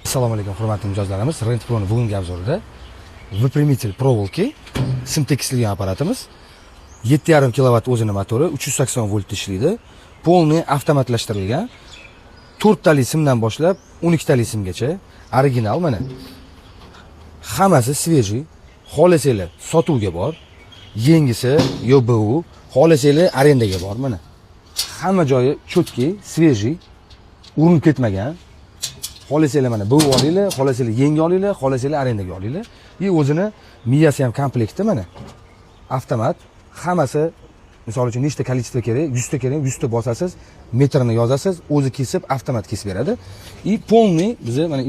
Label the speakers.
Speaker 1: Assalomu alaykum hurmatli mijozlarimiz. Rent Pro'ning bugungi obzorida выпрямитель проволоки sim tekislgan apparatimiz 7,5 kW o'zini motori 380 volt ishlaydi. Polniy avtomatlashtirilgan 4 tali simdan boshlab 12 tali simgacha original mana. Hammasi svejiy, xohlasanglar sotuvga bor, yengisi YOBU, xohlasanglar arendaga bor mana. Hamma joyi cho'tki, svejiy, urinib ketmagan. Xohlasanglar mana bu olinglar, xohlasanglar yangi olinglar, xohlasanglar arendaga olinglar. O'zini miyasi ham komplektda mana. Avtomat, hammasi misol uchun nechta kolичество kerak, 100 ta kerak, 100 ta bosasiz, metrini yozasiz, o'zi kesib avtomat kesib beradi. Polniy bizni mana